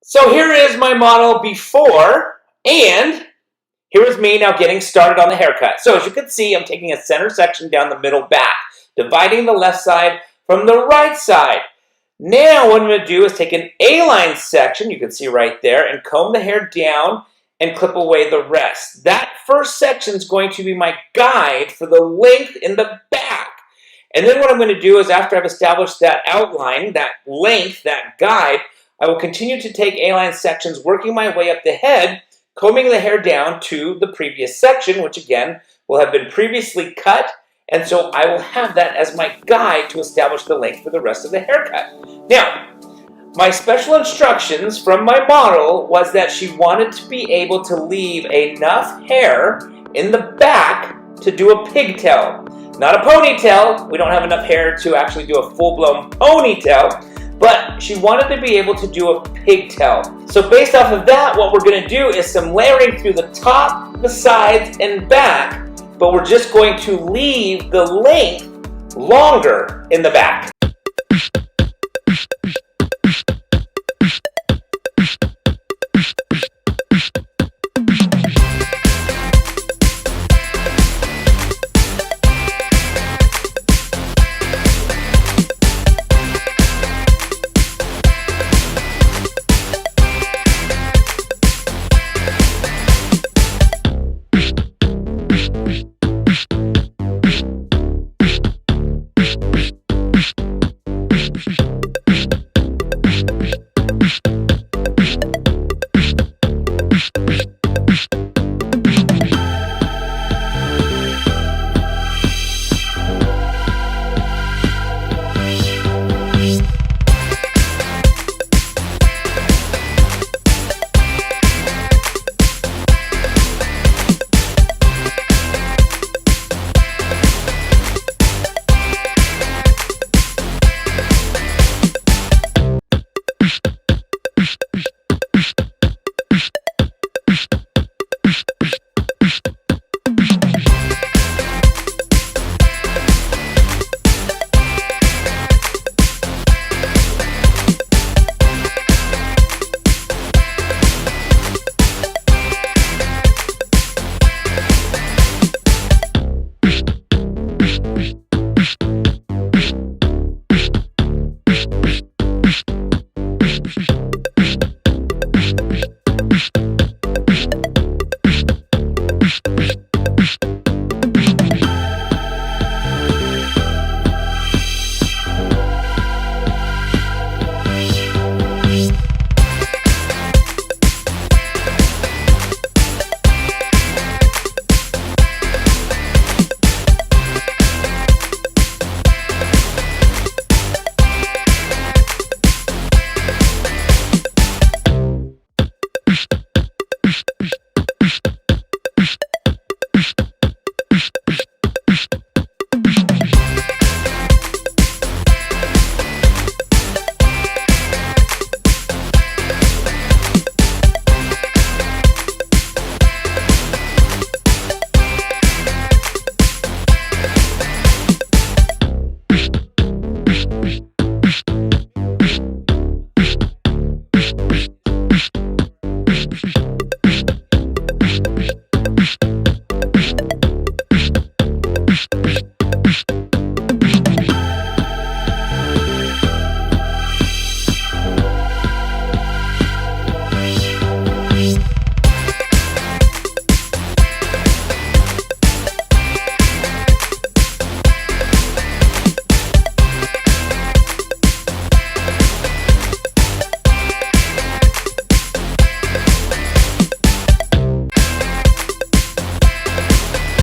So here is my model before, and here is me now getting started on the haircut. So as you can see, I'm taking a center section down the middle back, dividing the left side from the right side. Now what I'm going to do is take an A-line section, you can see right there, and comb the hair down and clip away the rest. That first section is going to be my guide for the length in the back. And then what I'm going to do is, after I've established that outline, that length, that guide, I will continue to take A-line sections, working my way up the head, combing the hair down to the previous section, which again will have been previously cut, and so I will have that as my guide to establish the length for the rest of the haircut. Now, my special instructions from my model was that she wanted to be able to leave enough hair in the back to do a pigtail. Not a ponytail. We don't have enough hair to actually do a full-blown ponytail, but she wanted to be able to do a pigtail. So based off of that, what we're going to do is some layering through the top, the sides, and back, but we're just going to leave the length longer in the back.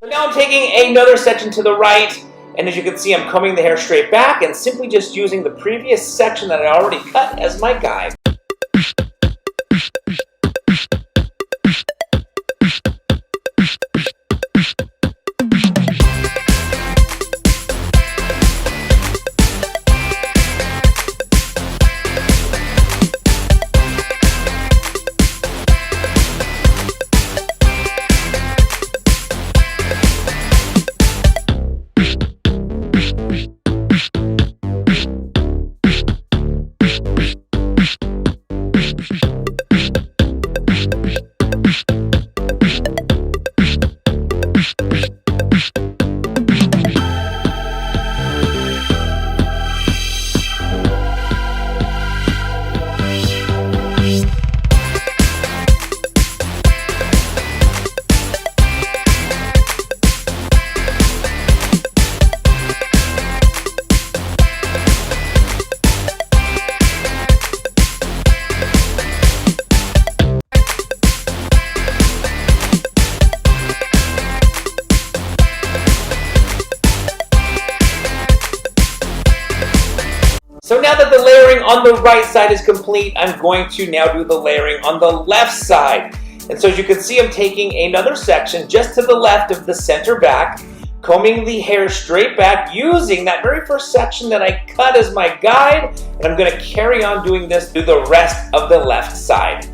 Now I'm taking another section to the right, and as you can see, I'm combing the hair straight back and simply just using the previous section that I already cut as my guide. layering on the right side is complete, I'm going to now do the layering on the left side. And so as you can see, I'm taking another section just to the left of the center back, combing the hair straight back using that very first section that I cut as my guide, and I'm going to carry on doing this through the rest of the left side.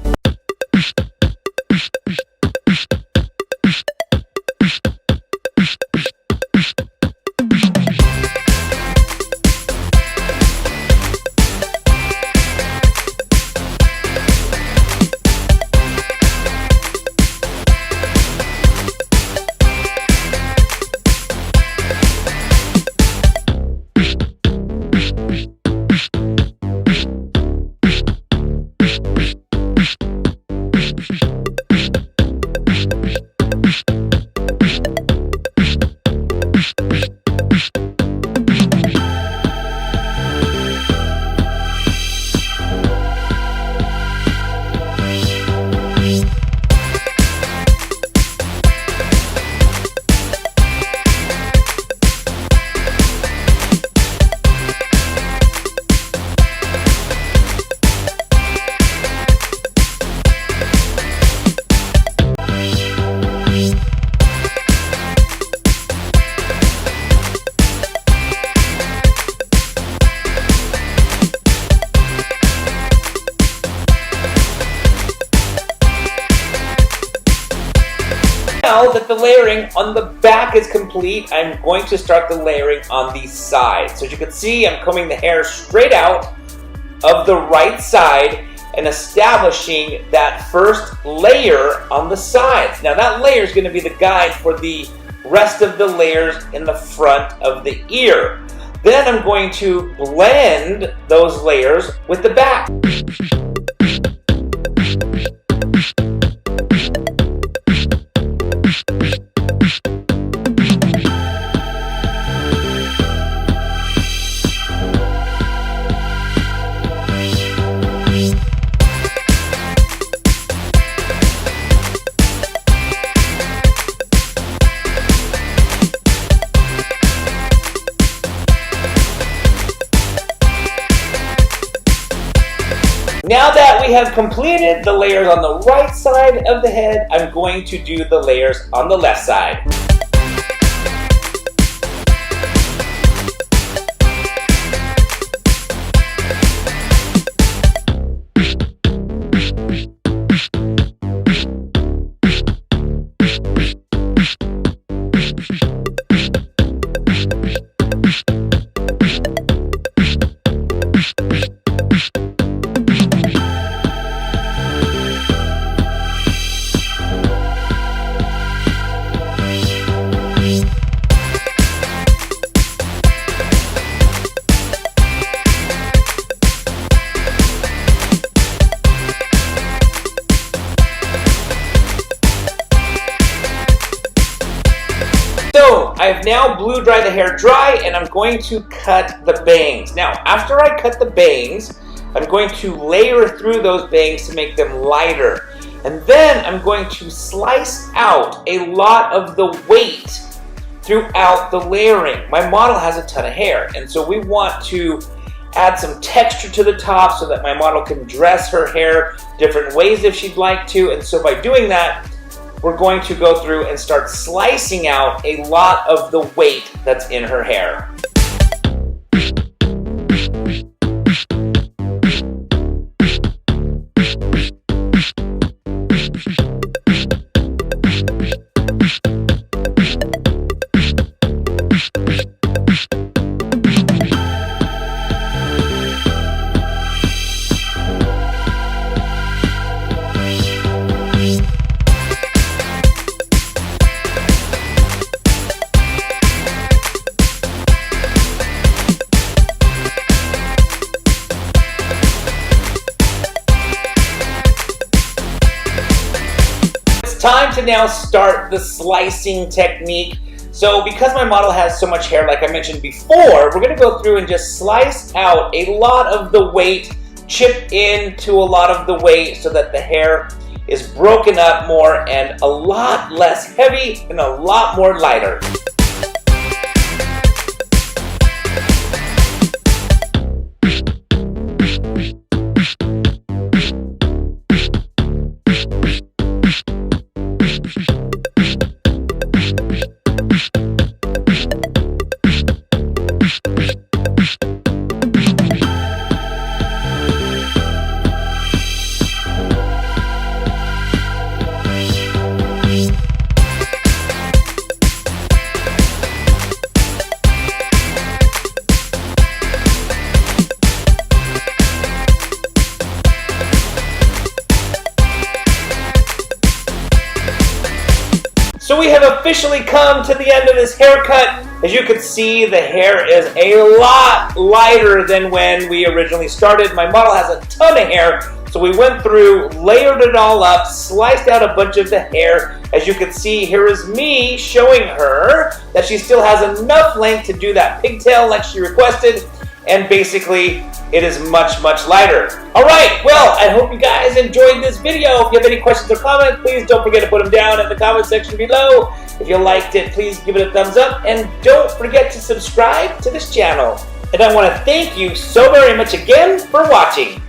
Now that the layering on the back is complete, I'm going to start the layering on the side. So as you can see, I'm combing the hair straight out of the right side and establishing that first layer on the sides. Now that layer is going to be the guide for the rest of the layers in the front of the ear. Then I'm going to blend those layers with the back. Now that we have completed the layers on the right side of the head, I'm going to do the layers on the left side. So I've now blue dried the hair dry and I'm going to cut the bangs. Now after I cut the bangs, I'm going to layer through those bangs to make them lighter. And then I'm going to slice out a lot of the weight throughout the layering. My model has a ton of hair, and so we want to add some texture to the top so that my model can dress her hair different ways if she'd like to. And so by doing that, we're going to go through and start slicing out a lot of the weight that's in her hair. Time to now start the slicing technique. So because my model has so much hair, like I mentioned before, we're going to go through and just slice out a lot of the weight, chip into a lot of the weight so that the hair is broken up more and a lot less heavy and a lot more lighter. So we have officially come to the end of this haircut. As you can see, the hair is a lot lighter than when we originally started. My model has a ton of hair, so we went through, layered it all up, sliced out a bunch of the hair. As you can see, here is me showing her that she still has enough length to do that pigtail like she requested, and basically it is much, much lighter. Alright, well, I hope you guys enjoyed this video. If you have any questions or comments, please don't forget to put them down in the comment section below. If you liked it, please give it a thumbs up, and don't forget to subscribe to this channel. And I want to thank you so very much again for watching.